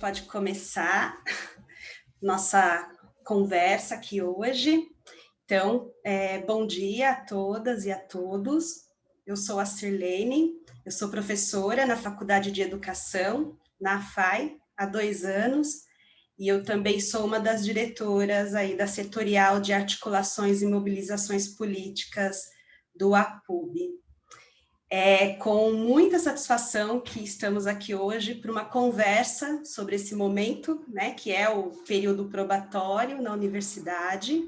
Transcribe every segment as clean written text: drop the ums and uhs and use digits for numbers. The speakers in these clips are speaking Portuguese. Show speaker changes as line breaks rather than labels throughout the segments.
pode começar nossa conversa aqui hoje. Então, bom dia a todas e a todos. Eu sou a Sirlene, eu sou professora na Faculdade de Educação, na AFAI, há 2 anos, e eu também sou uma das diretoras aí da Setorial de Articulações e Mobilizações Políticas do APUB. É com muita satisfação que estamos aqui hoje para uma conversa sobre esse momento, né, que é o período probatório na universidade,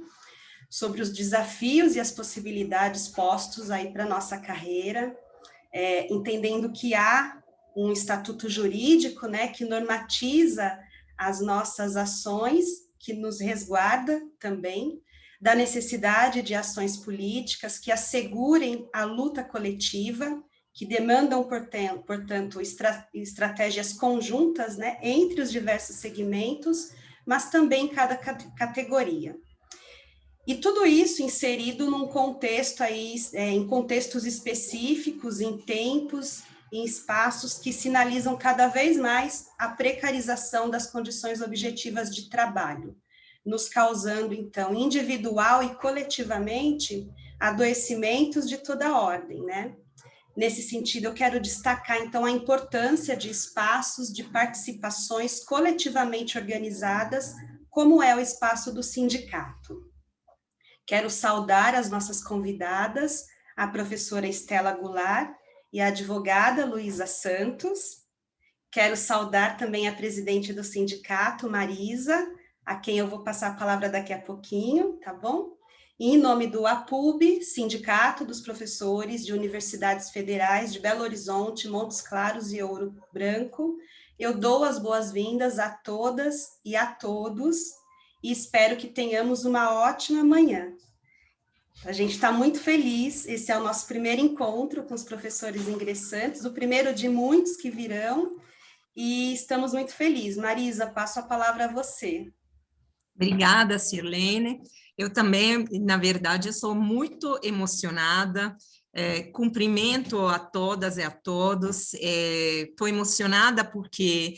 sobre os desafios e as possibilidades postos aí para a nossa carreira, entendendo que há um estatuto jurídico, né, que normatiza as nossas ações, que nos resguarda também, da necessidade de ações políticas que assegurem a luta coletiva, que demandam, portanto, estratégias conjuntas, né, entre os diversos segmentos, mas também cada categoria. E tudo isso inserido num contexto aí, em contextos específicos, em tempos, em espaços que sinalizam cada vez mais a precarização das condições objetivas de trabalho, nos causando, então, individual e coletivamente, adoecimentos de toda ordem, né? Nesse sentido, eu quero destacar, então, a importância de espaços de participações coletivamente organizadas, como é o espaço do sindicato. Quero saudar as nossas convidadas, a professora Estela Goulart e a advogada Luísa Santos. Quero saudar também a presidente do sindicato, Marisa, a quem eu vou passar a palavra daqui a pouquinho, tá bom? E em nome do APUB, Sindicato dos Professores de Universidades Federais de Belo Horizonte, Montes Claros e Ouro Branco, eu dou as boas-vindas a todas e a todos e espero que tenhamos uma ótima manhã. A gente está muito feliz, esse é o nosso primeiro encontro com os professores ingressantes, o primeiro de muitos que virão, e estamos muito felizes. Marisa, passo a palavra a você.
Obrigada, Sirlene. Eu também, na verdade, sou muito emocionada. Cumprimento a todas e a todos. Estou emocionada porque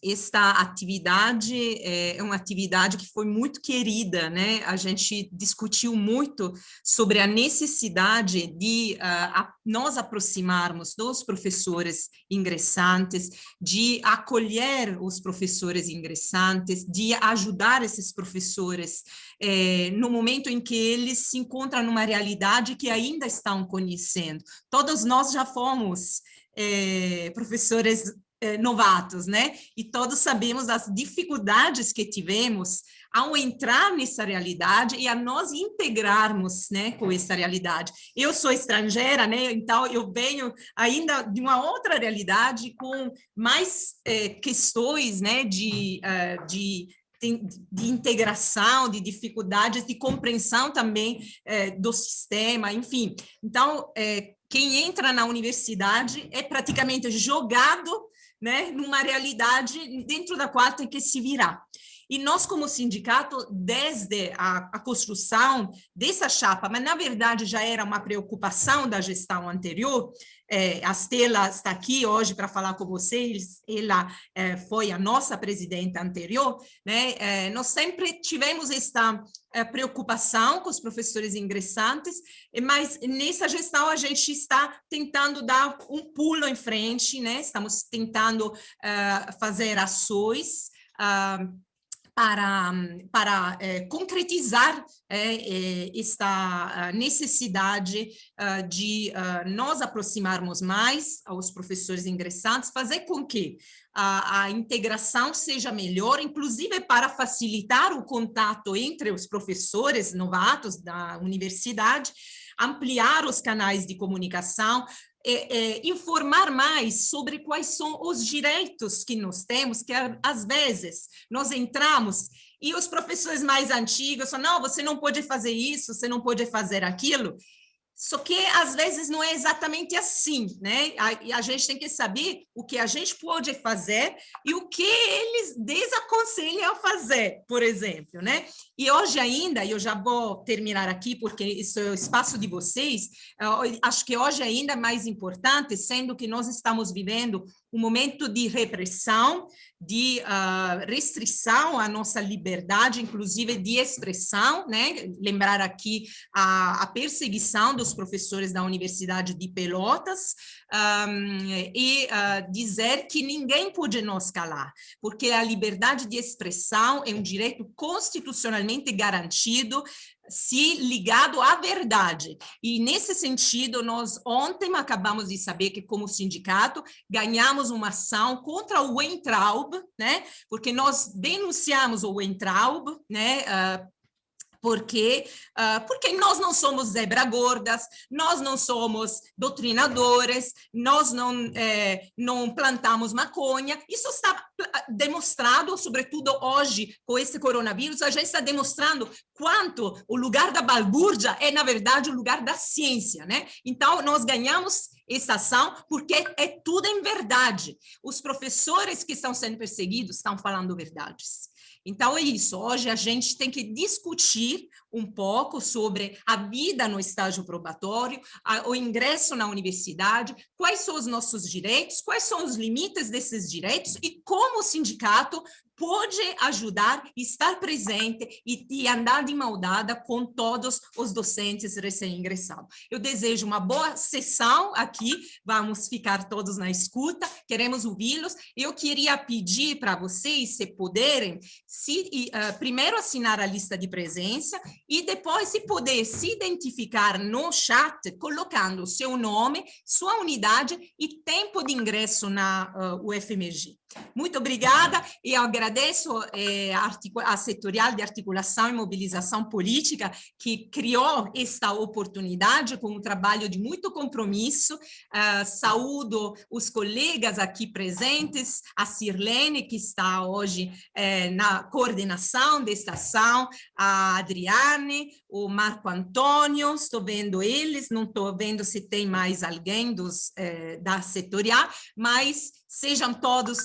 esta atividade é uma atividade que foi muito querida, né? A gente discutiu muito sobre a necessidade de nós aproximarmos dos professores ingressantes, de acolher os professores ingressantes, de ajudar esses professores no momento em que eles se encontram numa realidade que ainda estão conhecendo. Todos nós já fomos professores novatos, né? E todos sabemos as dificuldades que tivemos ao entrar nessa realidade e a nós integrarmos, né, com essa realidade. Eu sou estrangeira, né? Então eu venho ainda de uma outra realidade com mais questões, né, de integração, de dificuldades, de compreensão também do sistema, enfim. Então, quem entra na universidade é praticamente jogado, né, numa realidade dentro da qual tem que se virar. E nós, como sindicato, desde a construção dessa chapa, mas na verdade já era uma preocupação da gestão anterior, a Estela está aqui hoje para falar com vocês, ela foi a nossa presidenta anterior, né? Nós sempre tivemos esta preocupação com os professores ingressantes, mas nessa gestão a gente está tentando dar um pulo em frente, né? Estamos tentando fazer ações para concretizar esta necessidade de nós aproximarmos mais aos professores ingressantes, fazer com que a integração seja melhor, inclusive para facilitar o contato entre os professores novatos da universidade, ampliar os canais de comunicação, informar mais sobre quais são os direitos que nós temos, que às vezes nós entramos e os professores mais antigos falam, não, você não pode fazer isso, você não pode fazer aquilo. Só que, às vezes, não é exatamente assim, né? A gente tem que saber o que a gente pode fazer e o que eles desaconselham a fazer, por exemplo, né? E hoje ainda, eu já vou terminar aqui, porque isso é o espaço de vocês, acho que hoje ainda é mais importante, sendo que nós estamos vivendo um momento de repressão, de restrição à nossa liberdade, inclusive de expressão, né? Lembrar aqui a perseguição dos professores da Universidade de Pelotas, dizer que ninguém pode nos calar, porque a liberdade de expressão é um direito constitucionalmente garantido, se ligado à verdade. E, nesse sentido, nós ontem acabamos de saber que, como sindicato, ganhamos uma ação contra o Weintraub, né? Porque nós denunciamos o Weintraub, né? Porque nós não somos zebra gordas, nós não somos doutrinadores, nós não plantamos maconha. Isso está demonstrado, sobretudo hoje, com esse coronavírus, a gente está demonstrando quanto o lugar da balbúrdia é, na verdade, o lugar da ciência, né? Então, nós ganhamos essa ação porque é tudo em verdade. Os professores que estão sendo perseguidos estão falando verdades. Então, é isso. Hoje a gente tem que discutir um pouco sobre a vida no estágio probatório, o ingresso na universidade, quais são os nossos direitos, quais são os limites desses direitos e como o sindicato pode ajudar, estar presente e andar de mão dada com todos os docentes recém-ingressados. Eu desejo uma boa sessão aqui, vamos ficar todos na escuta, queremos ouvi-los. Eu queria pedir para vocês, se puderem, primeiro assinar a lista de presença e depois, se puder, se identificar no chat, colocando o seu nome, sua unidade e tempo de ingresso na UFMG. Muito obrigada e eu agradeço a Setorial de Articulação e Mobilização Política que criou esta oportunidade com um trabalho de muito compromisso. Saúdo os colegas aqui presentes, a Sirlene, que está hoje na coordenação desta ação, a Adriane, o Marco Antônio, estou vendo eles, não estou vendo se tem mais alguém da Setorial, mas sejam todos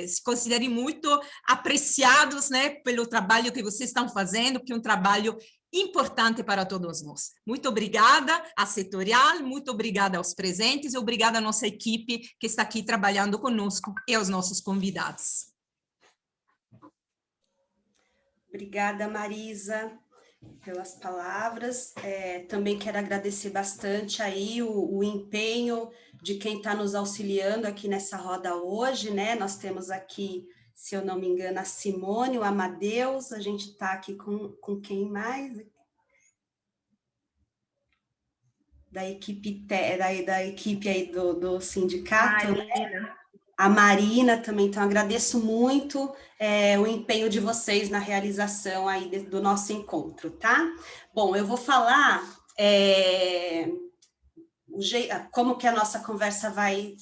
se considerem muito apreciados, né, pelo trabalho que vocês estão fazendo, que é um trabalho importante para todos nós. Muito obrigada à Setorial, muito obrigada aos presentes e obrigada à nossa equipe que está aqui trabalhando conosco e aos nossos convidados.
Obrigada, Marisa, pelas palavras. Também quero agradecer bastante aí o empenho de quem está nos auxiliando aqui nessa roda hoje, né? Nós temos aqui, se eu não me engano, a Simone, o Amadeus, a gente está aqui com quem mais? Da equipe aí do sindicato, né? A Marina também, então agradeço muito o empenho de vocês na realização aí do nosso encontro, tá? Bom, eu vou falar como que a nossa conversa vai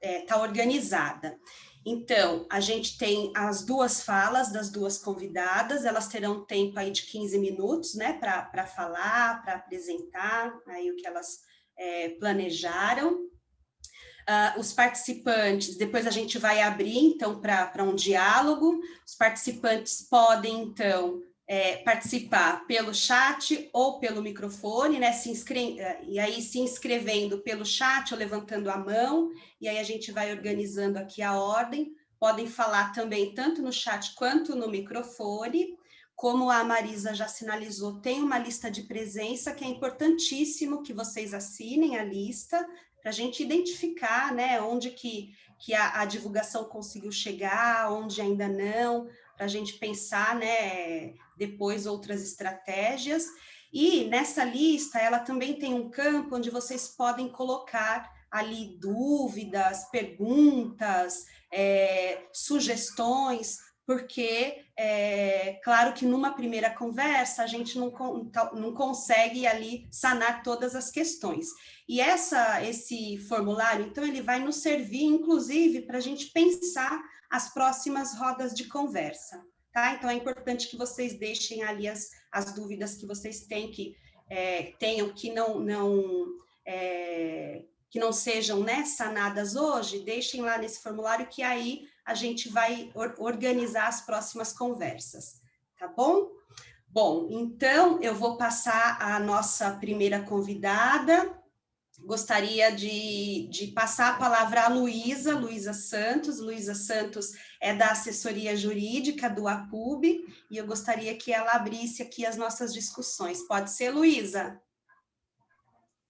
estar organizada. Então, a gente tem as duas falas das duas convidadas, elas terão tempo aí de 15 minutos, né, para falar, para apresentar aí o que elas planejaram. Os participantes, depois a gente vai abrir, então, para um diálogo. Os participantes podem, então, participar pelo chat ou pelo microfone, né? E aí se inscrevendo pelo chat ou levantando a mão, e aí a gente vai organizando aqui a ordem. Podem falar também tanto no chat quanto no microfone. Como a Marisa já sinalizou, tem uma lista de presença que é importantíssimo que vocês assinem a lista, para a gente identificar, né, onde que a divulgação conseguiu chegar, onde ainda não, para a gente pensar, né, depois outras estratégias. E nessa lista, ela também tem um campo onde vocês podem colocar ali dúvidas, perguntas, sugestões, porque claro que numa primeira conversa a gente não consegue ali sanar todas as questões. E esse formulário, então, ele vai nos servir, inclusive, para a gente pensar as próximas rodas de conversa, tá? Então, é importante que vocês deixem ali as dúvidas que vocês tenham, que não sejam, né, sanadas hoje, deixem lá nesse formulário que aí a gente vai organizar as próximas conversas, tá bom? Bom, então, eu vou passar a nossa primeira convidada, gostaria de passar a palavra à Luísa Santos. Luísa Santos é da assessoria jurídica do APUB, e eu gostaria que ela abrisse aqui as nossas discussões. Pode ser, Luísa?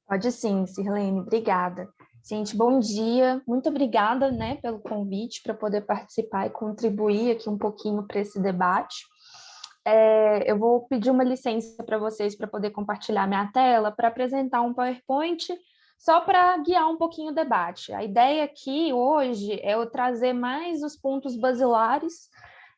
Pode sim, Sirlene, obrigada. Gente, bom dia, muito obrigada, né, pelo convite para poder participar e contribuir aqui um pouquinho para esse debate. Eu vou pedir uma licença para vocês para poder compartilhar minha tela para apresentar um PowerPoint só para guiar um pouquinho o debate. A ideia aqui hoje é eu trazer mais os pontos basilares,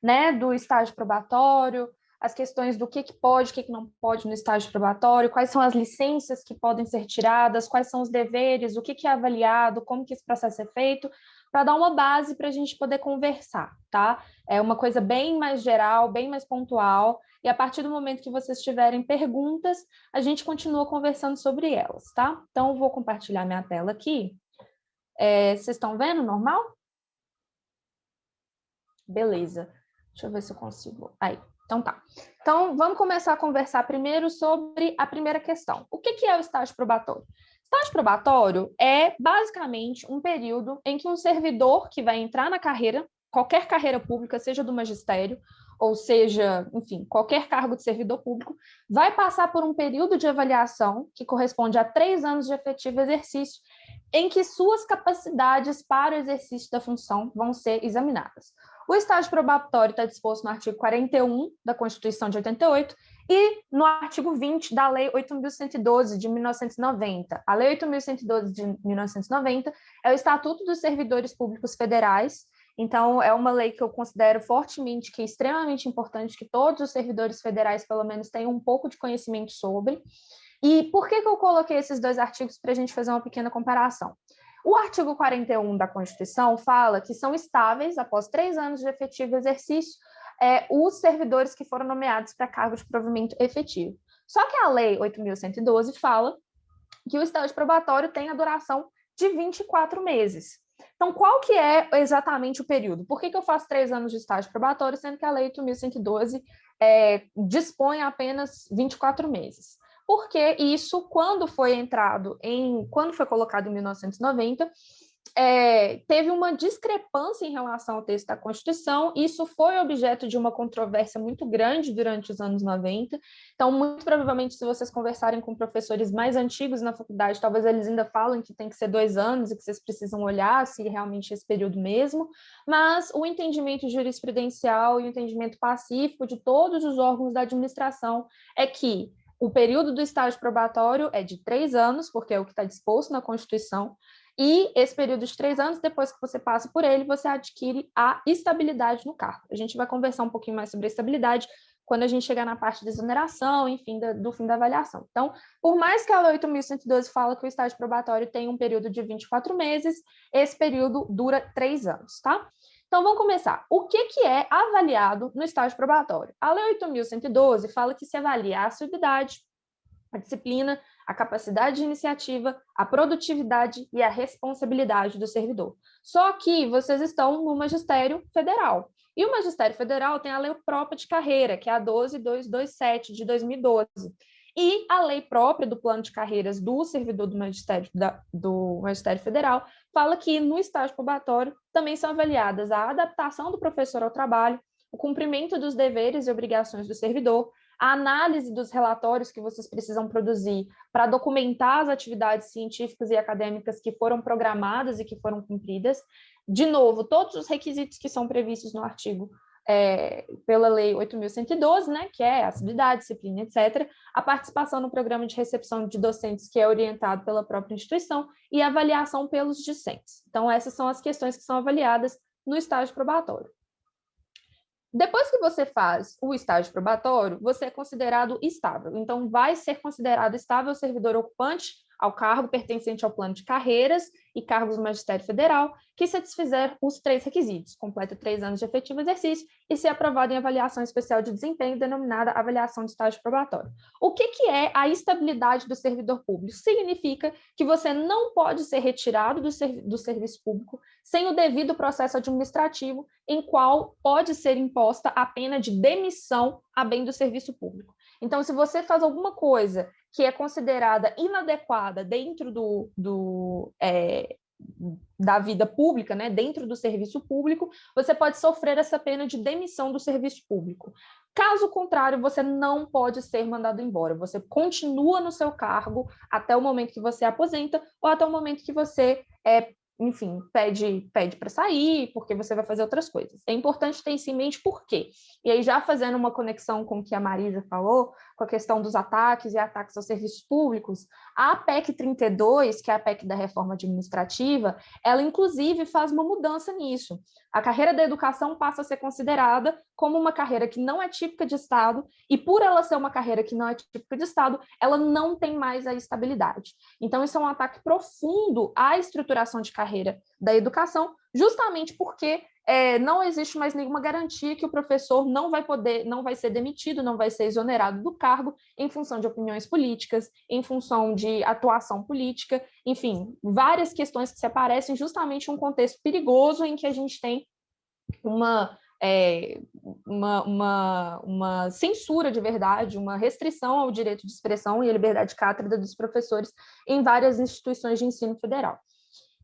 né, do estágio probatório, as questões do que pode, o que não pode no estágio probatório, quais são as licenças que podem ser tiradas, quais são os deveres, o que é avaliado, como que esse processo é feito, para dar uma base para a gente poder conversar, tá? É uma coisa bem mais geral, bem mais pontual, e a partir do momento que vocês tiverem perguntas, a gente continua conversando sobre elas, tá? Então, eu vou compartilhar minha tela aqui. Vocês estão vendo normal? Beleza. Deixa eu ver se eu consigo. Aí, então tá. Então, vamos começar a conversar primeiro sobre a primeira questão. O que é o estágio probatório? Estágio probatório é basicamente um período em que um servidor que vai entrar na carreira, qualquer carreira pública, seja do magistério, ou seja, enfim, qualquer cargo de servidor público, vai passar por um período de avaliação que corresponde a 3 anos de efetivo exercício, em que suas capacidades para o exercício da função vão ser examinadas. O estágio probatório está disposto no artigo 41 da Constituição de 88 e no artigo 20 da Lei 8.112 de 1990. A Lei 8.112 de 1990 é o Estatuto dos Servidores Públicos Federais. Então, é uma lei que eu considero fortemente que é extremamente importante que todos os servidores federais, pelo menos, tenham um pouco de conhecimento sobre. E por que eu coloquei esses 2 artigos para a gente fazer uma pequena comparação? O artigo 41 da Constituição fala que são estáveis, após 3 anos de efetivo exercício, os servidores que foram nomeados para cargo de provimento efetivo. Só que a Lei 8.112 fala que o estágio probatório tem a duração de 24 meses. Então, qual que é exatamente o período? Por que eu faço 3 anos de estágio probatório, sendo que a Lei 8.112 dispõe apenas 24 meses? Porque isso, quando foi colocado em 1990, teve uma discrepância em relação ao texto da Constituição. Isso foi objeto de uma controvérsia muito grande durante os anos 90. Então, muito provavelmente, se vocês conversarem com professores mais antigos na faculdade, talvez eles ainda falem que tem que ser 2 anos e que vocês precisam olhar se realmente é esse período mesmo. Mas o entendimento jurisprudencial e o entendimento pacífico de todos os órgãos da administração é que o período do estágio probatório é de 3 anos, porque é o que está disposto na Constituição, e esse período de 3 anos, depois que você passa por ele, você adquire a estabilidade no cargo. A gente vai conversar um pouquinho mais sobre a estabilidade quando a gente chegar na parte de exoneração, enfim, do fim da avaliação. Então, por mais que a Lei 8.112 fala que o estágio probatório tem um período de 24 meses, esse período dura 3 anos, tá? Então, vamos começar. O que é avaliado no estágio probatório? A Lei 8.112 fala que se avalia a assiduidade, a disciplina, a capacidade de iniciativa, a produtividade e a responsabilidade do servidor. Só que vocês estão no Magistério Federal. E o Magistério Federal tem a lei própria de carreira, que é a 12.227, de 2012. E a lei própria do plano de carreiras do servidor do Magistério Federal fala que no estágio probatório também são avaliadas a adaptação do professor ao trabalho, o cumprimento dos deveres e obrigações do servidor, a análise dos relatórios que vocês precisam produzir para documentar as atividades científicas e acadêmicas que foram programadas e que foram cumpridas. De novo, todos os requisitos que são previstos no artigo pela Lei 8.112, né, que é assiduidade, disciplina, etc., a participação no programa de recepção de docentes que é orientado pela própria instituição e a avaliação pelos discentes. Então, essas são as questões que são avaliadas no estágio probatório. Depois que você faz o estágio probatório, você é considerado estável. Então, vai ser considerado estável o servidor ocupante ao cargo pertencente ao plano de carreiras e cargos do Magistério Federal, que satisfizer os 3 requisitos, completa 3 anos de efetivo exercício e ser aprovado em avaliação especial de desempenho, denominada avaliação de estágio probatório. O que é a estabilidade do servidor público? Significa que você não pode ser retirado do serviço público sem o devido processo administrativo, em qual pode ser imposta a pena de demissão a bem do serviço público. Então, se você faz alguma coisa que é considerada inadequada dentro da vida pública, né, dentro do serviço público, você pode sofrer essa pena de demissão do serviço público. Caso contrário, você não pode ser mandado embora. Você continua no seu cargo até o momento que você aposenta ou até o momento que você enfim, pede para sair, porque você vai fazer outras coisas. É importante ter isso em mente por quê? E aí, já fazendo uma conexão com o que a Marisa falou, com a questão dos ataques e ataques aos serviços públicos, a PEC 32, que é a PEC da reforma administrativa, ela, inclusive, faz uma mudança nisso. A carreira da educação passa a ser considerada como uma carreira que não é típica de Estado, e por ela ser uma carreira que não é típica de Estado, ela não tem mais a estabilidade. Então, isso é um ataque profundo à estruturação de carreira da educação, justamente porque não existe mais nenhuma garantia que o professor não vai ser demitido, não vai ser exonerado do cargo em função de opiniões políticas, em função de atuação política, enfim, várias questões que se aparecem justamente em um contexto perigoso em que a gente tem uma censura de verdade, uma restrição ao direito de expressão e à liberdade de cátedra dos professores em várias instituições de ensino federal.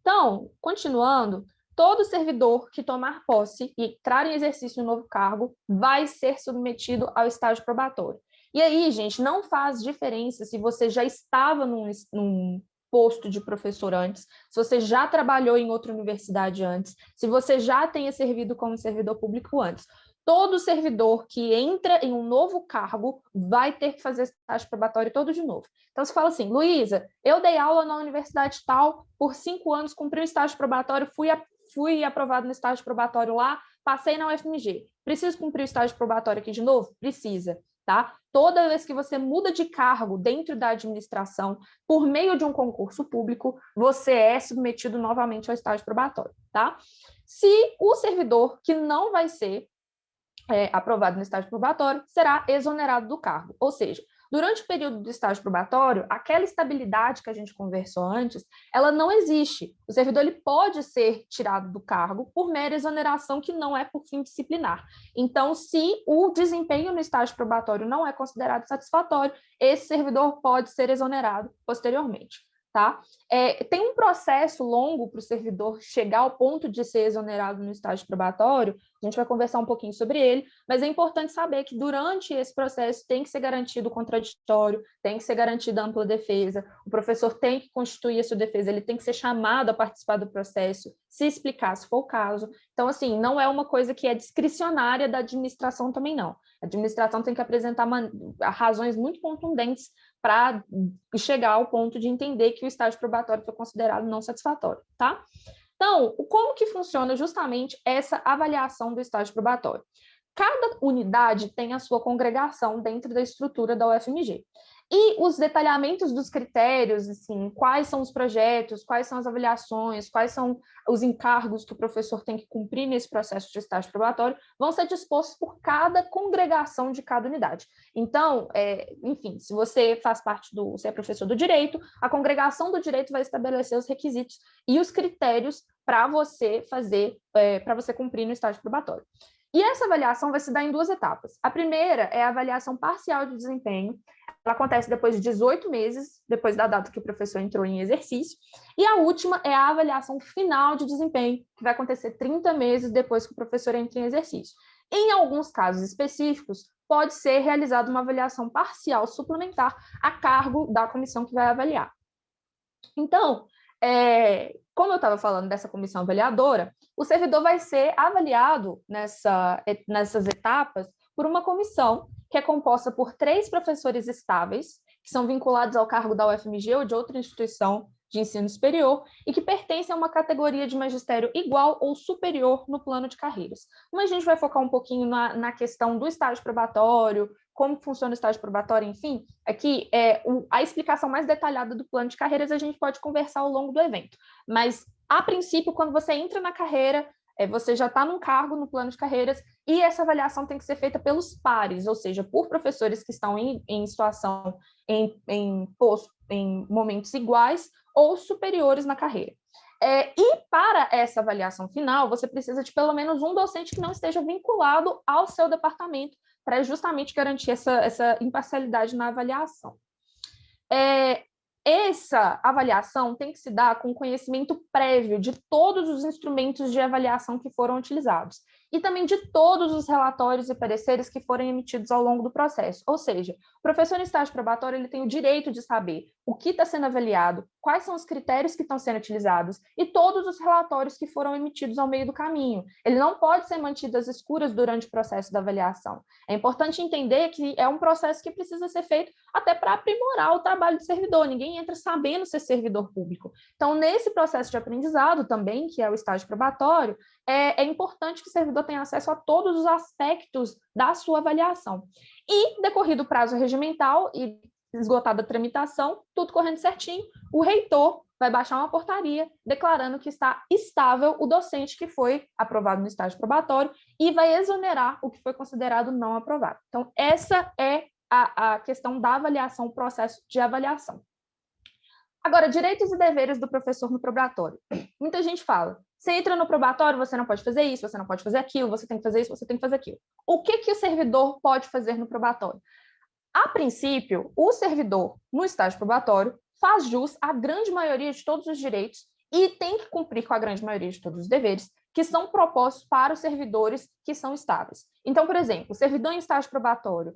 Então, continuando, todo servidor que tomar posse e entrar em exercício de um novo cargo vai ser submetido ao estágio probatório. E aí, gente, não faz diferença se você já estava num posto de professor antes, se você já trabalhou em outra universidade antes, se você já tenha servido como servidor público antes. Todo servidor que entra em um novo cargo vai ter que fazer estágio probatório todo de novo. Então, você fala assim, Luísa, eu dei aula na universidade tal por 5 anos, cumpri o estágio probatório, fui aprovado no estágio probatório lá, passei na UFMG. Preciso cumprir o estágio probatório aqui de novo? Precisa, tá? Toda vez que você muda de cargo dentro da administração, por meio de um concurso público, você é submetido novamente ao estágio probatório, tá? Se o servidor que não vai ser aprovado no estágio probatório, será exonerado do cargo. Ou seja, durante o período do estágio probatório, aquela estabilidade que a gente conversou antes, ela não existe. O servidor ele pode ser tirado do cargo por mera exoneração que não é por fim disciplinar. Então, se o desempenho no estágio probatório não é considerado satisfatório, esse servidor pode ser exonerado posteriormente. Tá? Tem um processo longo para o servidor chegar ao ponto de ser exonerado no estágio probatório, a gente vai conversar um pouquinho sobre ele, mas é importante saber que durante esse processo tem que ser garantido o contraditório, tem que ser garantida a ampla defesa, o professor tem que constituir a sua defesa, ele tem que ser chamado a participar do processo, se explicar se for o caso. Então, assim, não é uma coisa que é discricionária da administração também não. A administração tem que apresentar razões muito contundentes para chegar ao ponto de entender que o estágio probatório foi considerado não satisfatório, tá? Então, como que funciona justamente essa avaliação do estágio probatório? Cada unidade tem a sua congregação dentro da estrutura da UFMG. E os detalhamentos dos critérios, assim, quais são os projetos, quais são as avaliações, quais são os encargos que o professor tem que cumprir nesse processo de estágio probatório, vão ser dispostos por cada congregação de cada unidade. Então, enfim, se você faz parte você é professor do direito, a congregação do direito vai estabelecer os requisitos e os critérios para você para você cumprir no estágio probatório. E essa avaliação vai se dar em 2 etapas. A primeira é a avaliação parcial de desempenho. Ela acontece depois de 18 meses, depois da data que o professor entrou em exercício. E a última é a avaliação final de desempenho, que vai acontecer 30 meses depois que o professor entra em exercício. Em alguns casos específicos, pode ser realizada uma avaliação parcial suplementar a cargo da comissão que vai avaliar. Então, como eu estava falando dessa comissão avaliadora, o servidor vai ser avaliado nessas etapas por uma comissão que é composta por 3 professores estáveis, que são vinculados ao cargo da UFMG ou de outra instituição de ensino superior e que pertencem a uma categoria de magistério igual ou superior no plano de carreiras. Mas a gente vai focar um pouquinho na questão do estágio probatório, como funciona o estágio probatório, enfim, aqui a explicação mais detalhada do plano de carreiras a gente pode conversar ao longo do evento. Mas, a princípio, quando você entra na carreira, você já está num cargo no plano de carreiras e essa avaliação tem que ser feita pelos pares, ou seja, por professores que estão em situação, em momentos iguais ou superiores na carreira. E para essa avaliação final, você precisa de pelo menos um docente que não esteja vinculado ao seu departamento para justamente garantir essa imparcialidade na avaliação. essa avaliação tem que se dar com conhecimento prévio de todos os instrumentos de avaliação que foram utilizados e também de todos os relatórios e pareceres que forem emitidos ao longo do processo. Ou seja, o professor em estágio probatório ele tem o direito de saber o que está sendo avaliado, quais são os critérios que estão sendo utilizados e todos os relatórios que foram emitidos ao meio do caminho. Ele não pode ser mantido às escuras durante o processo da avaliação. É importante entender que é um processo que precisa ser feito até para aprimorar o trabalho do servidor. Ninguém entra sabendo ser servidor público. Então, nesse processo de aprendizado também, que é o estágio probatório, é importante que o servidor tenha acesso a todos os aspectos da sua avaliação. E, decorrido o prazo regimental e esgotada a tramitação, tudo correndo certinho, o reitor vai baixar uma portaria declarando que está estável o docente que foi aprovado no estágio probatório e vai exonerar o que foi considerado não aprovado. Então, essa é a questão da avaliação, o processo de avaliação. Agora, direitos e deveres do professor no probatório. Muita gente fala, você entra no probatório, você não pode fazer isso, você não pode fazer aquilo, você tem que fazer isso, você tem que fazer aquilo. O que o servidor pode fazer no probatório? A princípio, o servidor, no estágio probatório, faz jus à grande maioria de todos os direitos e tem que cumprir com a grande maioria de todos os deveres que são propostos para os servidores que são estáveis. Então, por exemplo, o servidor em estágio probatório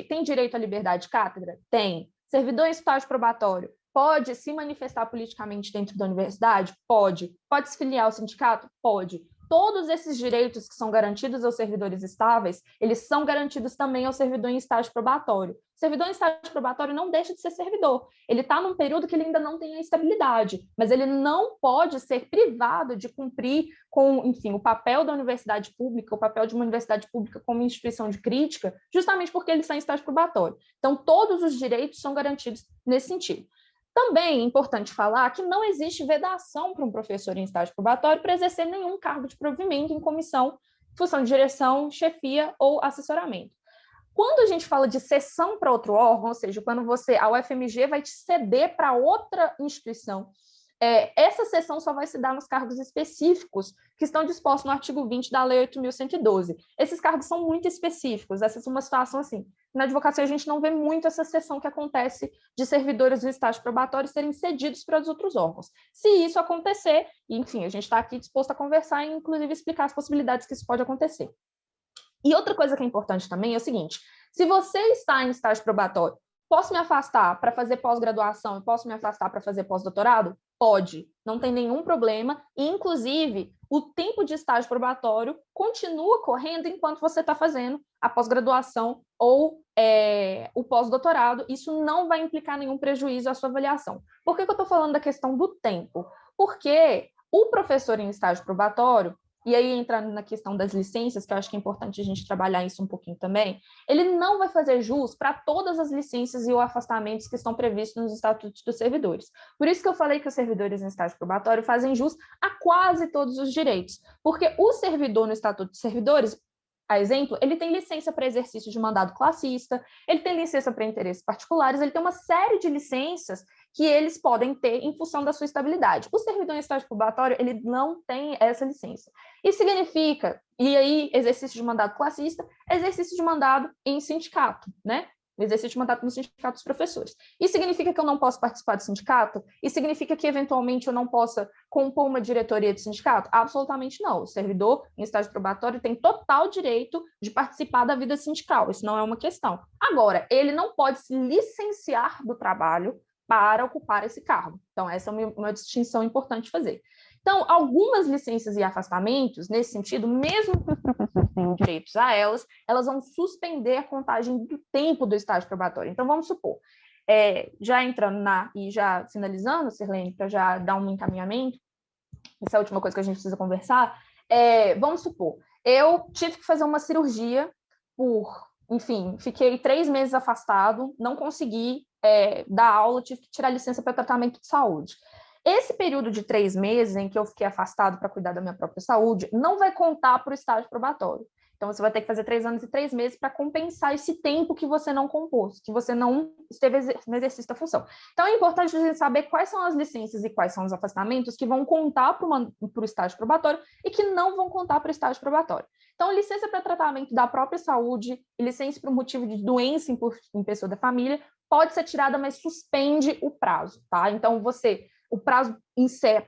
tem direito à liberdade de cátedra? Tem. Servidor em estágio probatório pode se manifestar politicamente dentro da universidade? Pode. Pode se filiar ao sindicato? Pode. Todos esses direitos que são garantidos aos servidores estáveis, eles são garantidos também ao servidor em estágio probatório. O servidor em estágio probatório não deixa de ser servidor. Ele está num período que ele ainda não tem a estabilidade, mas ele não pode ser privado de cumprir com, enfim, o papel da universidade pública, o papel de uma universidade pública como instituição de crítica, justamente porque ele está em estágio probatório. Então, todos os direitos são garantidos nesse sentido. Também é importante falar que não existe vedação para um professor em estágio probatório para exercer nenhum cargo de provimento em comissão, função de direção, chefia ou assessoramento. Quando a gente fala de cessão para outro órgão, ou seja, quando a UFMG vai te ceder para outra instituição, essa cessão só vai se dar nos cargos específicos que estão dispostos no artigo 20 da Lei 8.112. Esses cargos são muito específicos, essa é uma situação assim. Na advocacia, a gente não vê muito essa cessão que acontece de servidores do estágio probatório serem cedidos para os outros órgãos. Se isso acontecer, enfim, a gente está aqui disposto a conversar e, inclusive, explicar as possibilidades que isso pode acontecer. E outra coisa que é importante também é o seguinte, se você está em estágio probatório, posso me afastar para fazer pós-graduação e posso me afastar para fazer pós-doutorado? Pode, não tem nenhum problema. E, inclusive, o tempo de estágio probatório continua correndo enquanto você está fazendo a pós-graduação ou o pós-doutorado. Isso não vai implicar nenhum prejuízo à sua avaliação. Por que eu estou falando da questão do tempo? Porque o professor em estágio probatório, e aí entrando na questão das licenças, que eu acho que é importante a gente trabalhar isso um pouquinho também, ele não vai fazer jus para todas as licenças e os afastamentos que estão previstos nos estatutos dos servidores. Por isso que eu falei que os servidores em estágio probatório fazem jus a quase todos os direitos, porque o servidor no estatuto dos servidores, a exemplo, ele tem licença para exercício de mandado classista, ele tem licença para interesses particulares, ele tem uma série de licenças que eles podem ter em função da sua estabilidade. O servidor em estágio probatório, ele não tem essa licença. Isso significa, e aí, exercício de mandado classista, exercício de mandado em sindicato, né? Exercício de mandato no sindicato dos professores. Isso significa que eu não posso participar do sindicato? Isso significa que, eventualmente, eu não possa compor uma diretoria do sindicato? Absolutamente não. O servidor em estágio probatório tem total direito de participar da vida sindical. Isso não é uma questão. Agora, ele não pode se licenciar do trabalho para ocupar esse cargo. Então, essa é uma distinção importante de fazer. Então, algumas licenças e afastamentos, nesse sentido, mesmo que os professores tenham direitos a elas vão suspender a contagem do tempo do estágio probatório. Então, vamos supor, já entrando e já finalizando, Sirlene, para já dar um encaminhamento, essa é a última coisa que a gente precisa conversar, vamos supor, eu tive que fazer uma cirurgia enfim, fiquei 3 meses afastado, não consegui dar aula, tive que tirar licença para tratamento de saúde. Esse período de 3 meses em que eu fiquei afastado para cuidar da minha própria saúde não vai contar para o estágio probatório. Então, você vai ter que fazer 3 anos e 3 meses para compensar esse tempo que você não compôs, que você não esteve no exercício da função. Então, é importante a gente saber quais são as licenças e quais são os afastamentos que vão contar para o estágio probatório e que não vão contar para o estágio probatório. Então, licença para tratamento da própria saúde e licença por motivo de doença em pessoa da família pode ser tirada, mas suspende o prazo, tá? Então, o prazo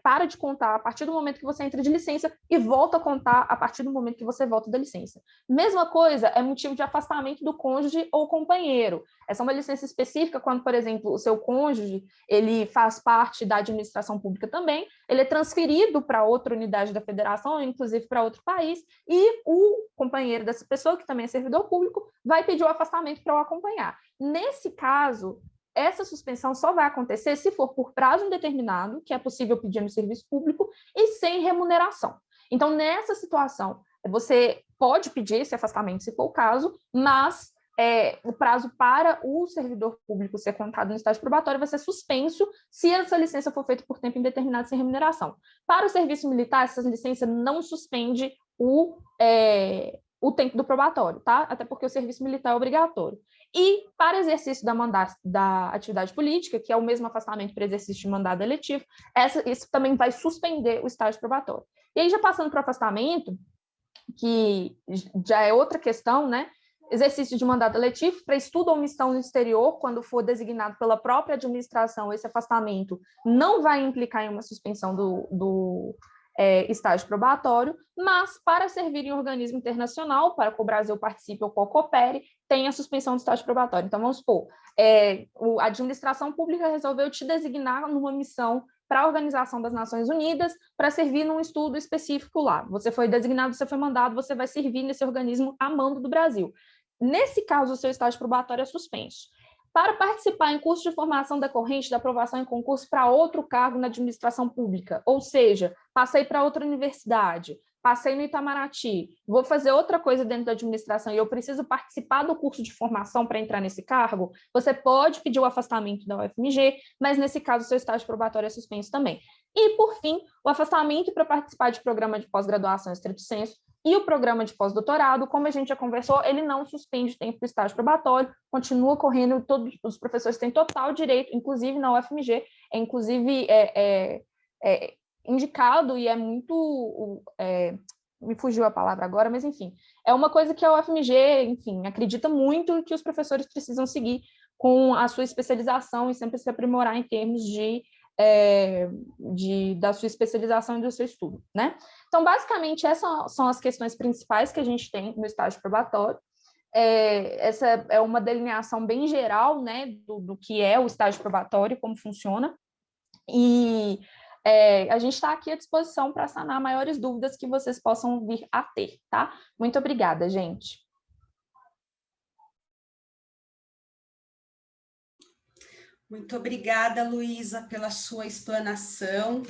para de contar a partir do momento que você entra de licença e volta a contar a partir do momento que você volta da licença. Mesma coisa é motivo de afastamento do cônjuge ou companheiro. Essa é uma licença específica quando, por exemplo, o seu cônjuge, ele faz parte da administração pública também, ele é transferido para outra unidade da federação, inclusive para outro país, e o companheiro dessa pessoa, que também é servidor público, vai pedir o afastamento para o acompanhar. Nesse caso, essa suspensão só vai acontecer se for por prazo indeterminado, que é possível pedir no serviço público, e sem remuneração. Então, nessa situação, você pode pedir esse afastamento, se for o caso, mas o prazo para o servidor público ser contado no estágio probatório vai ser suspenso se essa licença for feita por tempo indeterminado sem remuneração. Para o serviço militar, essa licença não suspende o tempo do probatório, tá? Até porque o serviço militar é obrigatório. E para exercício da atividade política, que é o mesmo afastamento para exercício de mandado eletivo, isso também vai suspender o estágio probatório. E aí, já passando para o afastamento, que já é outra questão, né? Exercício de mandato eletivo para estudo ou missão no exterior, quando for designado pela própria administração, esse afastamento não vai implicar em uma suspensão do estágio probatório, mas para servir em organismo internacional, para que o Brasil participe ou qual coopere, tem a suspensão do estágio probatório. Então, vamos supor, a administração pública resolveu te designar numa missão para a Organização das Nações Unidas para servir num estudo específico lá. Você foi designado, você foi mandado, você vai servir nesse organismo a mando do Brasil. Nesse caso, o seu estágio probatório é suspenso. Para participar em curso de formação decorrente da aprovação em concurso para outro cargo na administração pública, ou seja, passei para outra universidade, passei no Itamaraty, vou fazer outra coisa dentro da administração e eu preciso participar do curso de formação para entrar nesse cargo, você pode pedir o afastamento da UFMG, mas nesse caso, seu estágio probatório é suspenso também. E, por fim, o afastamento para participar de programa de pós-graduação estrito sensu e o programa de pós-doutorado, como a gente já conversou, ele não suspende tempo do estágio probatório, continua correndo, todos os professores têm total direito, inclusive na UFMG, indicado e é muito... me fugiu a palavra agora, mas enfim, é uma coisa que a UFMG, enfim, acredita muito que os professores precisam seguir com a sua especialização e sempre se aprimorar em termos da sua especialização e do seu estudo, né? Então, basicamente, essas são as questões principais que a gente tem no estágio probatório. Essa é uma delineação bem geral, né, do que é o estágio probatório, como funciona, e a gente está aqui à disposição para sanar maiores dúvidas que vocês possam vir a ter, tá? Muito obrigada, gente.
Muito obrigada, Luísa, pela sua explanação.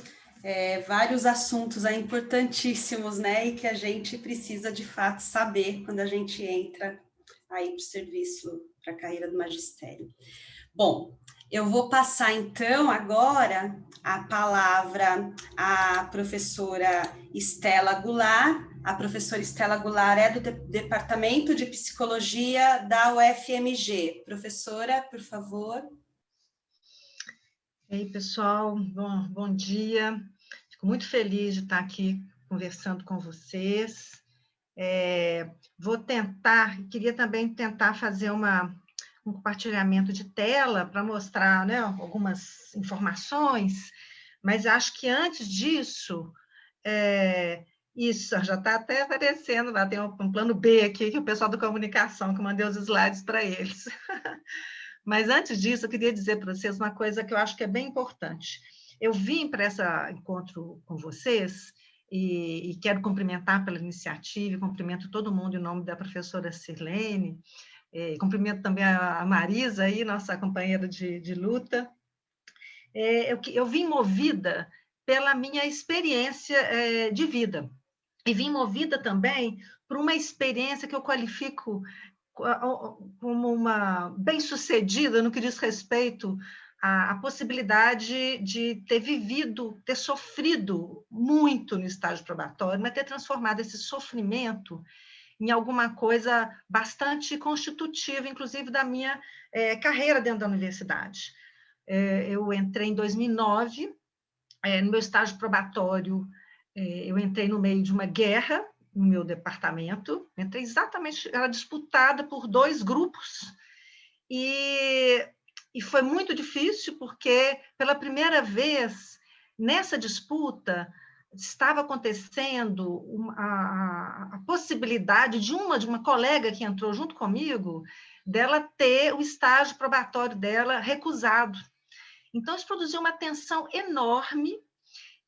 Vários assuntos importantíssimos, né? E que a gente precisa, de fato, saber quando a gente entra aí para o serviço, para a carreira do magistério. Bom, eu vou passar, então, agora a palavra à professora Estela Goulart. A professora Estela Goulart é do Departamento de Psicologia da UFMG. Professora, por favor.
Ei, pessoal, bom dia. Fico muito feliz de estar aqui conversando com vocês. Queria também tentar fazer um compartilhamento de tela para mostrar, né, algumas informações, mas acho que antes disso, isso já está até aparecendo, lá tem um plano B aqui, que o pessoal da comunicação, que eu mandei os slides para eles. Mas antes disso, eu queria dizer para vocês uma coisa que eu acho que é bem importante. Eu vim para esse encontro com vocês e quero cumprimentar pela iniciativa, cumprimento todo mundo em nome da professora Sirlene, cumprimento também a Marisa, aí, nossa companheira de luta. Eu vim movida pela minha experiência de vida e vim movida também por uma experiência que eu qualifico como uma bem-sucedida no que diz respeito à possibilidade de ter sofrido muito no estágio probatório, mas ter transformado esse sofrimento em alguma coisa bastante constitutiva, inclusive da minha carreira dentro da universidade. Eu entrei em 2009, no meu estágio probatório, eu entrei no meio de uma guerra no meu departamento, entrei exatamente, era disputada por 2 grupos, e foi muito difícil, porque, pela primeira vez, nessa disputa, estava acontecendo a possibilidade de uma colega que entrou junto comigo, dela ter o estágio probatório dela recusado. Então, isso produziu uma tensão enorme,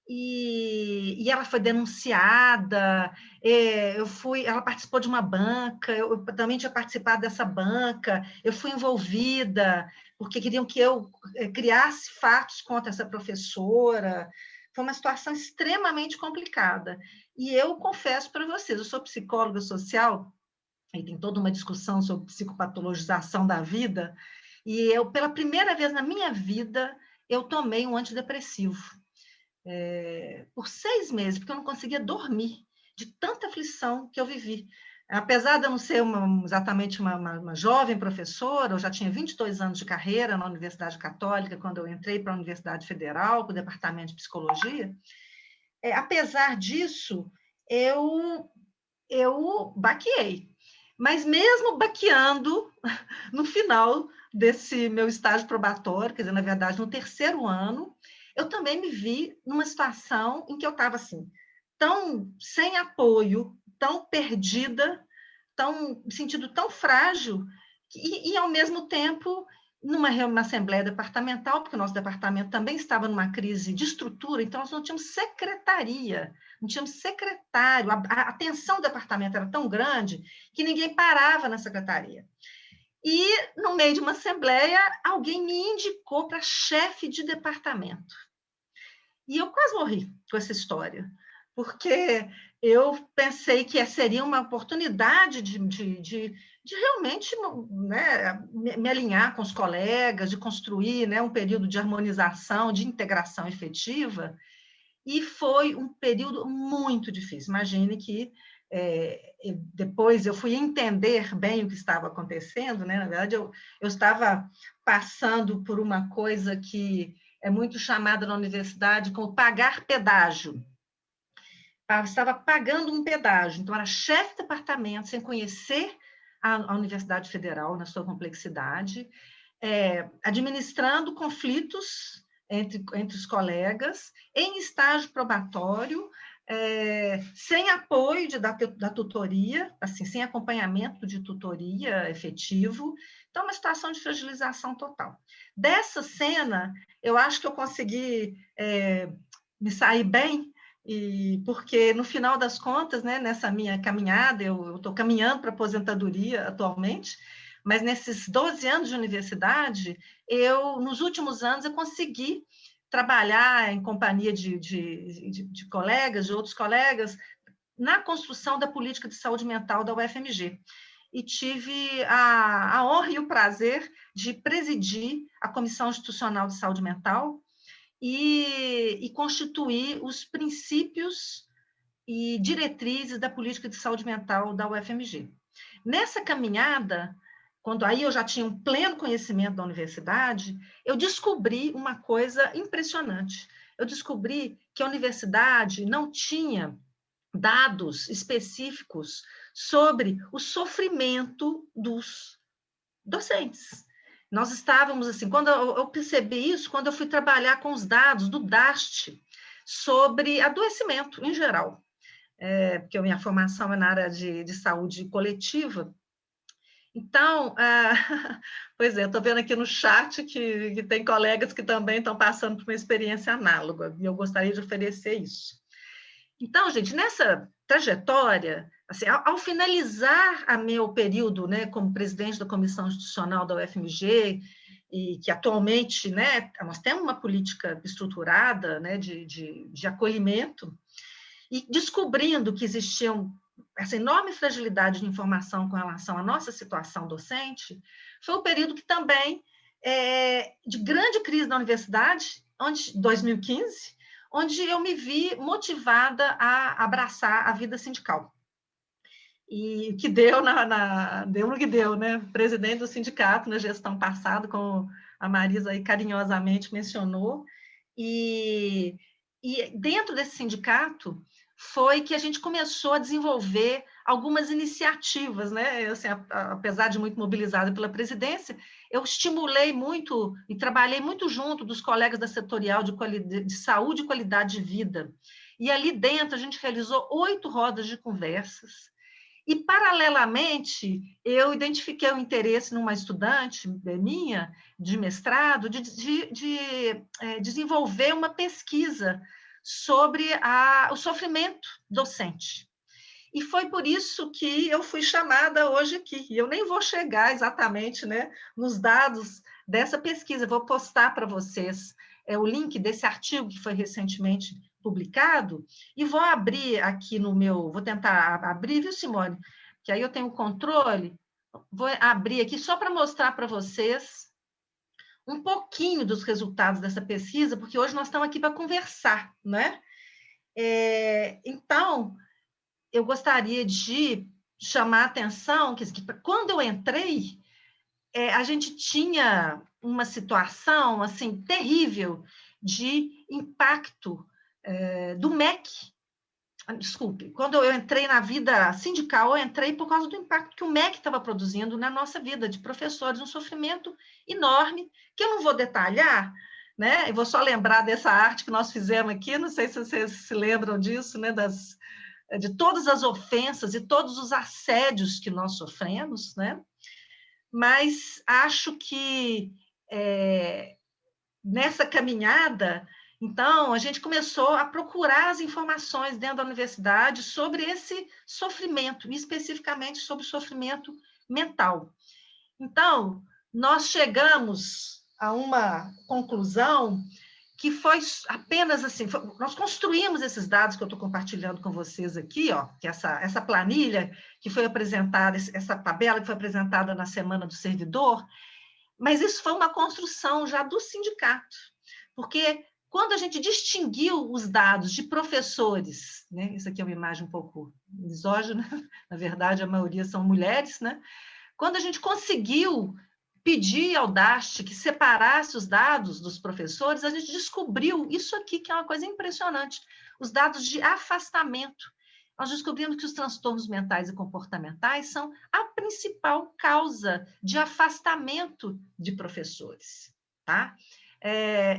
e ela foi denunciada, ela participou de uma banca, eu também tinha participado dessa banca, eu fui envolvida, porque queriam que eu criasse fatos contra essa professora. Foi uma situação extremamente complicada. E eu confesso para vocês, eu sou psicóloga social, e tem toda uma discussão sobre psicopatologização da vida, e eu, pela primeira vez na minha vida, eu tomei um antidepressivo. Por 6 meses, porque eu não conseguia dormir, de tanta aflição que eu vivi. Apesar de eu não ser exatamente uma jovem professora, eu já tinha 22 anos de carreira na Universidade Católica, quando eu entrei para a Universidade Federal, para o Departamento de Psicologia. Apesar disso, eu baqueei. Mas mesmo baqueando, no final desse meu estágio probatório, quer dizer, na verdade, no 3º ano, eu também me vi numa situação em que eu estava assim, tão sem apoio, tão perdida, me sentindo tão frágil, e ao mesmo tempo, numa assembleia departamental, porque o nosso departamento também estava numa crise de estrutura, então nós não tínhamos secretaria, não tínhamos secretário, a tensão do departamento era tão grande que ninguém parava na secretaria. E, no meio de uma assembleia, alguém me indicou para chefe de departamento. E eu quase morri com essa história, porque eu pensei que seria uma oportunidade de realmente, né, me alinhar com os colegas, de construir, né, um período de harmonização, de integração efetiva, e foi um período muito difícil. Imagine que depois eu fui entender bem o que estava acontecendo, né? Na verdade, eu estava passando por uma coisa que é muito chamada na universidade como pagar pedágio. Eu estava pagando um pedágio, então era chefe de departamento, sem conhecer a Universidade Federal na sua complexidade, administrando conflitos entre os colegas, em estágio probatório, sem apoio da tutoria, assim, sem acompanhamento de tutoria efetivo. Então, uma situação de fragilização total. Dessa cena, eu acho que eu consegui me sair bem, porque, no final das contas, né, nessa minha caminhada, eu estou caminhando para a aposentadoria atualmente, mas nesses 12 anos de universidade, nos últimos anos, eu consegui trabalhar em companhia de colegas, de outros colegas, na construção da política de saúde mental da UFMG. E tive a honra e o prazer de presidir a Comissão Institucional de Saúde Mental e constituir os princípios e diretrizes da política de saúde mental da UFMG. Nessa caminhada, quando aí eu já tinha um pleno conhecimento da universidade, eu descobri uma coisa impressionante. Eu descobri que a universidade não tinha dados específicos sobre o sofrimento dos docentes. Nós estávamos assim, quando eu percebi isso, quando eu fui trabalhar com os dados do DAST sobre adoecimento em geral, porque a minha formação é na área de saúde coletiva. Então, pois é, estou vendo aqui no chat que tem colegas que também estão passando por uma experiência análoga, e eu gostaria de oferecer isso. Então, gente, nessa trajetória, assim, ao finalizar meu período, né, como presidente da Comissão Institucional da UFMG, e que atualmente, né, nós temos uma política estruturada, né, de acolhimento, e descobrindo que existiam essa enorme fragilidade de informação com relação à nossa situação docente, foi um período que também de grande crise na universidade, 2015, onde eu me vi motivada a abraçar a vida sindical. e que deu deu no que deu, né? Presidente do sindicato na gestão passada, como a Marisa aí carinhosamente mencionou, e dentro desse sindicato foi que a gente começou a desenvolver algumas iniciativas, né? Eu, assim, apesar de muito mobilizada pela presidência, eu estimulei muito e trabalhei muito junto dos colegas da setorial de saúde e qualidade de vida. E ali dentro a gente realizou 8 rodas de conversas. E, paralelamente, eu identifiquei o interesse numa estudante minha, de mestrado, de desenvolver uma pesquisa sobre o sofrimento docente. E foi por isso que eu fui chamada hoje aqui. E eu nem vou chegar exatamente, né, nos dados dessa pesquisa. Eu vou postar para vocês o link desse artigo que foi recentemente publicado, e vou abrir aqui no meu... Vou tentar abrir, viu, Simone? Que aí eu tenho o controle. Vou abrir aqui só para mostrar para vocês um pouquinho dos resultados dessa pesquisa, porque hoje nós estamos aqui para conversar, né? Então, eu gostaria de chamar a atenção que quando eu entrei, a gente tinha uma situação assim terrível de impacto do MEC. Desculpe, quando eu entrei na vida sindical, eu entrei por causa do impacto que o MEC estava produzindo na nossa vida de professores, um sofrimento enorme, que eu não vou detalhar, né? Eu vou só lembrar dessa arte que nós fizemos aqui, não sei se vocês se lembram disso, né? De todas as ofensas e todos os assédios que nós sofremos, né? Mas acho que nessa caminhada, então, a gente começou a procurar as informações dentro da universidade sobre esse sofrimento, especificamente sobre o sofrimento mental. Então, nós chegamos a uma conclusão que foi apenas assim, nós construímos esses dados que eu estou compartilhando com vocês aqui, ó, que essa planilha que foi apresentada, essa tabela que foi apresentada na Semana do Servidor, mas isso foi uma construção já do sindicato, porque quando a gente distinguiu os dados de professores, né, isso aqui é uma imagem um pouco misógina, na verdade a maioria são mulheres, né, quando a gente conseguiu pedir ao DAST que separasse os dados dos professores, a gente descobriu isso aqui, que é uma coisa impressionante, os dados de afastamento. Nós descobrimos que os transtornos mentais e comportamentais são a principal causa de afastamento de professores, tá?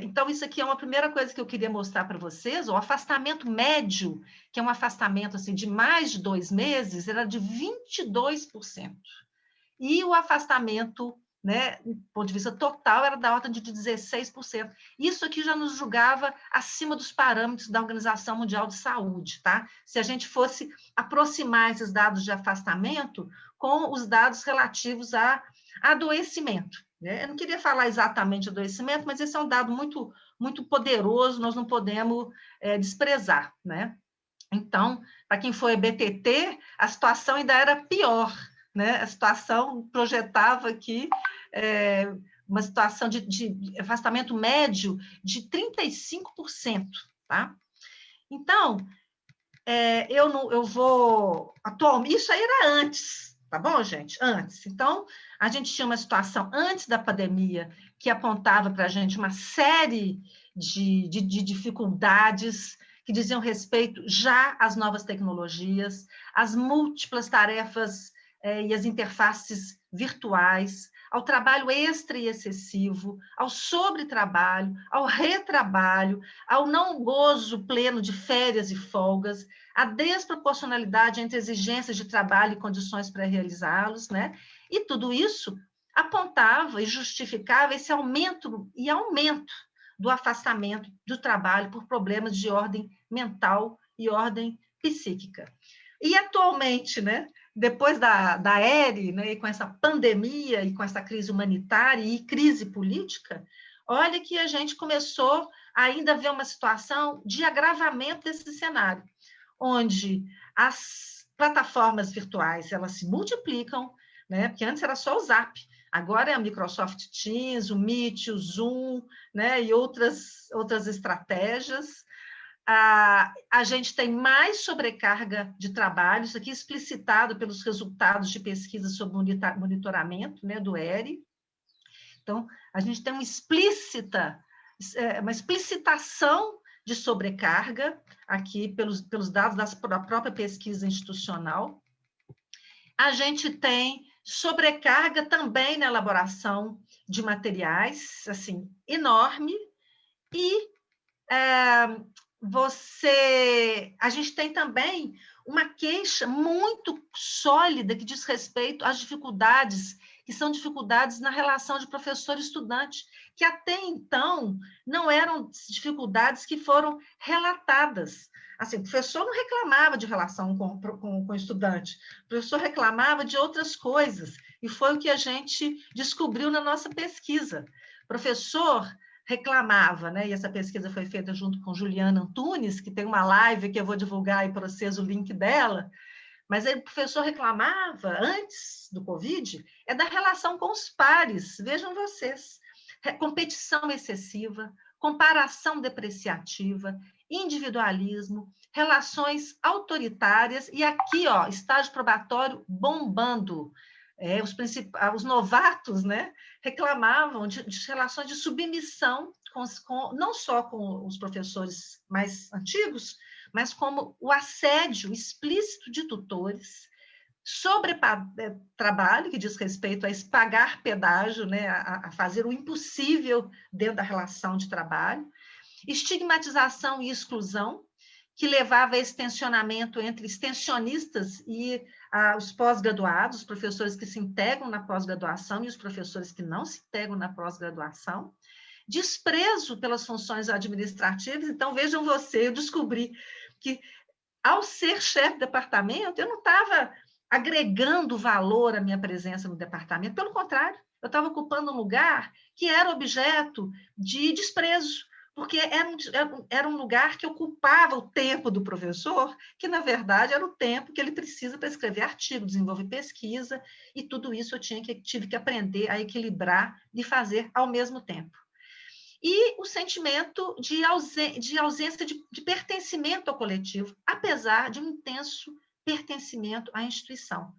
Então, isso aqui é uma primeira coisa que eu queria mostrar para vocês, o afastamento médio, que é um afastamento assim, de mais de 2 meses, era de 22%. E o afastamento, né, do ponto de vista total, era da ordem de 16%. Isso aqui já nos julgava acima dos parâmetros da Organização Mundial de Saúde, tá? Se a gente fosse aproximar esses dados de afastamento com os dados relativos a adoecimento, né? Eu não queria falar exatamente de adoecimento, mas esse é um dado muito, muito poderoso, nós não podemos desprezar, né? Então, para quem foi BTT, a situação ainda era pior, né? A situação projetava aqui uma situação de afastamento médio de 35%, tá? Então, eu vou... Atualmente, isso aí era antes, tá bom, gente? Antes. Então, a gente tinha uma situação antes da pandemia que apontava para a gente uma série de dificuldades que diziam respeito já às novas tecnologias, às múltiplas tarefas e as interfaces virtuais, ao trabalho extra e excessivo, ao sobretrabalho, ao retrabalho, ao não gozo pleno de férias e folgas, a desproporcionalidade entre exigências de trabalho e condições para realizá-los, né? E tudo isso apontava e justificava esse aumento do afastamento do trabalho por problemas de ordem mental e ordem psíquica. E atualmente, né, depois da ERE, né, e com essa pandemia e com essa crise humanitária e crise política, olha que a gente começou ainda a ver uma situação de agravamento desse cenário, onde as plataformas virtuais elas se multiplicam, né, porque antes era só o Zap, agora é a Microsoft Teams, o Meet, o Zoom, né, e outras estratégias. A gente tem mais sobrecarga de trabalho, isso aqui explicitado pelos resultados de pesquisa sobre monitoramento, né, do ERE. Então, a gente tem uma explicitação de sobrecarga aqui pelos dados da própria pesquisa institucional. A gente tem sobrecarga também na elaboração de materiais, assim, enorme, e a gente tem também uma queixa muito sólida que diz respeito às dificuldades, que são dificuldades na relação de professor e estudante, que até então não eram dificuldades que foram relatadas. Assim, o professor não reclamava de relação com o estudante, o professor reclamava de outras coisas, e foi o que a gente descobriu na nossa pesquisa. O professor reclamava, né? E essa pesquisa foi feita junto com Juliana Antunes, que tem uma live que eu vou divulgar aí para vocês o link dela, mas aí o professor reclamava, antes do Covid, da relação com os pares, vejam vocês, competição excessiva, comparação depreciativa, individualismo, relações autoritárias, e aqui, ó, estágio probatório bombando. Os novatos, né, reclamavam de relações de submissão, não só com os professores mais antigos, mas como o assédio explícito de tutores, sobre trabalho, que diz respeito a pagar pedágio, né, a fazer o impossível dentro da relação de trabalho, estigmatização e exclusão, que levava a extensionamento entre extensionistas e os pós-graduados, os professores que se integram na pós-graduação e os professores que não se integram na pós-graduação, desprezo pelas funções administrativas. Então, vejam eu descobri que, ao ser chefe de departamento, eu não estava agregando valor à minha presença no departamento, pelo contrário, eu estava ocupando um lugar que era objeto de desprezo, porque era um lugar que ocupava o tempo do professor, que, na verdade, era o tempo que ele precisa para escrever artigo, desenvolver pesquisa, e tudo isso eu tive que aprender a equilibrar e fazer ao mesmo tempo. E o sentimento de ausência de pertencimento ao coletivo, apesar de um intenso pertencimento à instituição.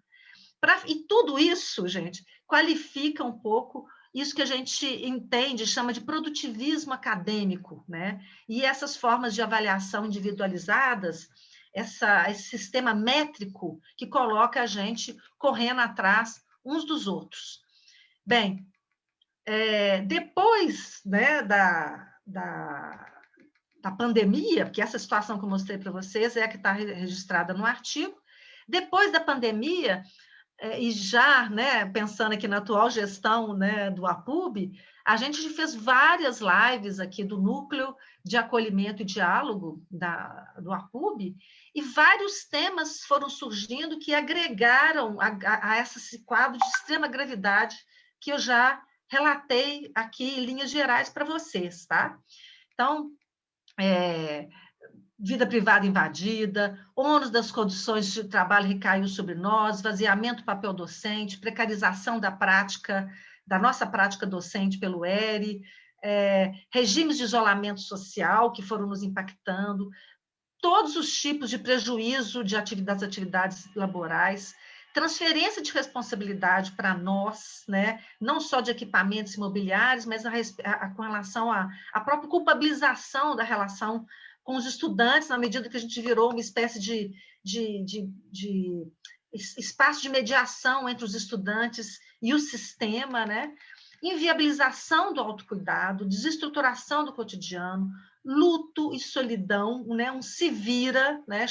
E tudo isso, gente, qualifica um pouco isso que a gente entende, chama de produtivismo acadêmico, né? E essas formas de avaliação individualizadas, esse sistema métrico que coloca a gente correndo atrás uns dos outros. Bem, depois, né, da pandemia, porque essa situação que eu mostrei para vocês é a que está registrada no artigo, depois da pandemia, e já, né, pensando aqui na atual gestão, né, do APUB, a gente fez várias lives aqui do Núcleo de Acolhimento e Diálogo do APUB, e vários temas foram surgindo que agregaram a esse quadro de extrema gravidade que eu já relatei aqui em linhas gerais para vocês, tá? Então, vida privada invadida, ônus das condições de trabalho recaiu sobre nós, esvaziamento do papel docente, precarização da nossa prática docente pelo ERE, regimes de isolamento social que foram nos impactando, todos os tipos de prejuízo das atividades laborais, transferência de responsabilidade para nós, né? Não só de equipamentos imobiliários, mas com relação à própria culpabilização da relação com os estudantes, na medida que a gente virou uma espécie de espaço de mediação entre os estudantes e o sistema, né? Inviabilização do autocuidado, desestruturação do cotidiano, luto e solidão, né? Um se vira, né?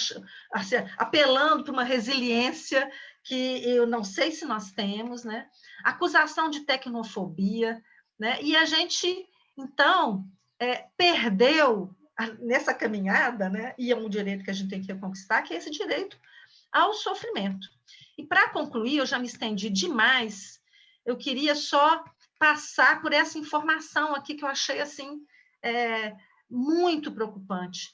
Assim, apelando para uma resiliência que eu não sei se nós temos, né? Acusação de tecnofobia, né? E a gente, então, perdeu nessa caminhada, né? E é um direito que a gente tem que conquistar, que é esse direito ao sofrimento. E, para concluir, eu já me estendi demais, eu queria só passar por essa informação aqui que eu achei, assim, muito preocupante,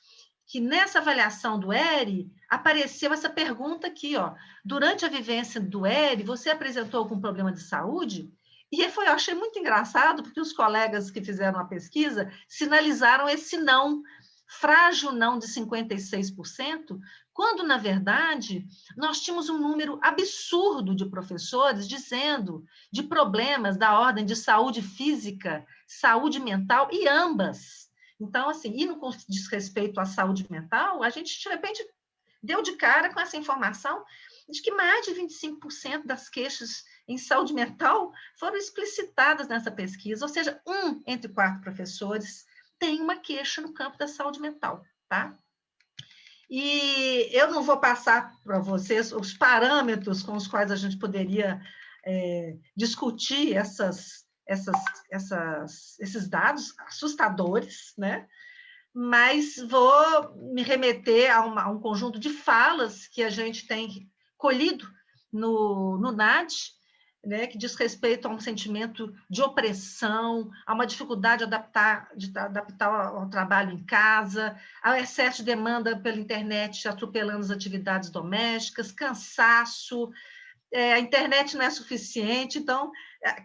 que nessa avaliação do ERE, apareceu essa pergunta aqui, ó, durante a vivência do ERE, você apresentou algum problema de saúde? E eu achei muito engraçado, porque os colegas que fizeram a pesquisa sinalizaram esse não, frágil não de 56%, quando, na verdade, nós tínhamos um número absurdo de professores dizendo de problemas da ordem de saúde física, saúde mental e ambas. Então, assim, e no que diz respeito à saúde mental, a gente, de repente, deu de cara com essa informação de que mais de 25% das queixas em saúde mental foram explicitadas nessa pesquisa, ou seja, 1 entre 4 professores tem uma queixa no campo da saúde mental, tá? E eu não vou passar para vocês os parâmetros com os quais a gente poderia discutir esses dados assustadores, né? Mas vou me remeter a um conjunto de falas que a gente tem colhido no NAD, né, que diz respeito a um sentimento de opressão, a uma dificuldade de adaptar ao trabalho em casa, ao excesso de demanda pela internet atropelando as atividades domésticas, cansaço, a internet não é suficiente, então,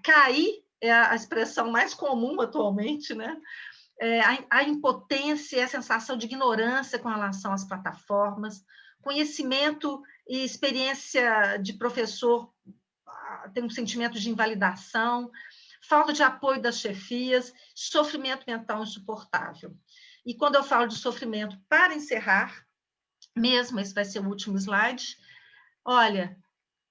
cair é a expressão mais comum atualmente, né? A impotência e a sensação de ignorância com relação às plataformas, conhecimento e experiência de professor tem um sentimento de invalidação, falta de apoio das chefias, sofrimento mental insuportável. E quando eu falo de sofrimento, para encerrar, mesmo esse vai ser o último slide, olha,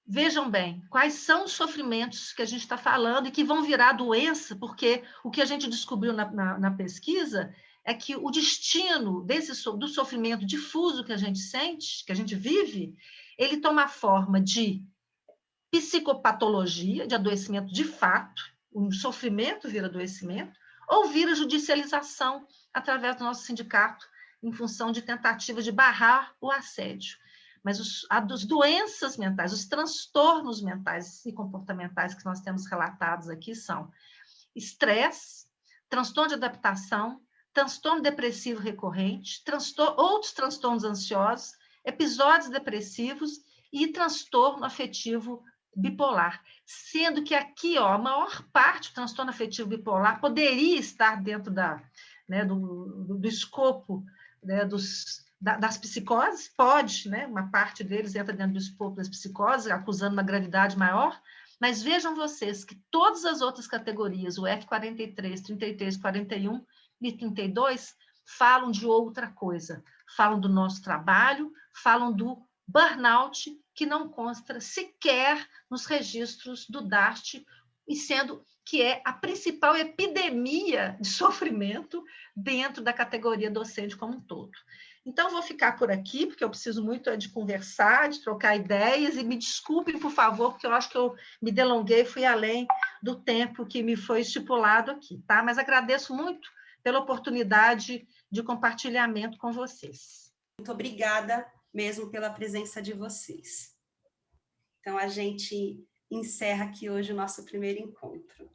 vejam bem, quais são os sofrimentos que a gente está falando e que vão virar doença, porque o que a gente descobriu na pesquisa é que o destino do sofrimento difuso que a gente sente, que a gente vive, ele toma a forma de psicopatologia, de adoecimento de fato, o sofrimento vira adoecimento, ou vira judicialização através do nosso sindicato, em função de tentativa de barrar o assédio. Mas as doenças mentais, os transtornos mentais e comportamentais que nós temos relatados aqui são estresse, transtorno de adaptação, transtorno depressivo recorrente, outros transtornos ansiosos, episódios depressivos e transtorno afetivo bipolar, sendo que aqui, ó, a maior parte do transtorno afetivo bipolar poderia estar dentro do escopo, né, das psicoses, pode, né, uma parte deles entra dentro do escopo das psicoses, acusando uma gravidade maior, mas vejam vocês que todas as outras categorias, o F43, 33, 41 e 32, falam de outra coisa, falam do nosso trabalho, falam do burnout, que não consta sequer nos registros do DART, e sendo que é a principal epidemia de sofrimento dentro da categoria docente como um todo. Então, vou ficar por aqui, porque eu preciso muito de conversar, de trocar ideias, e me desculpem, por favor, porque eu acho que eu me delonguei, fui além do tempo que me foi estipulado aqui, tá? Mas agradeço muito pela oportunidade de compartilhamento com vocês.
Muito obrigada mesmo pela presença de vocês. Então, a gente encerra aqui hoje o nosso primeiro encontro.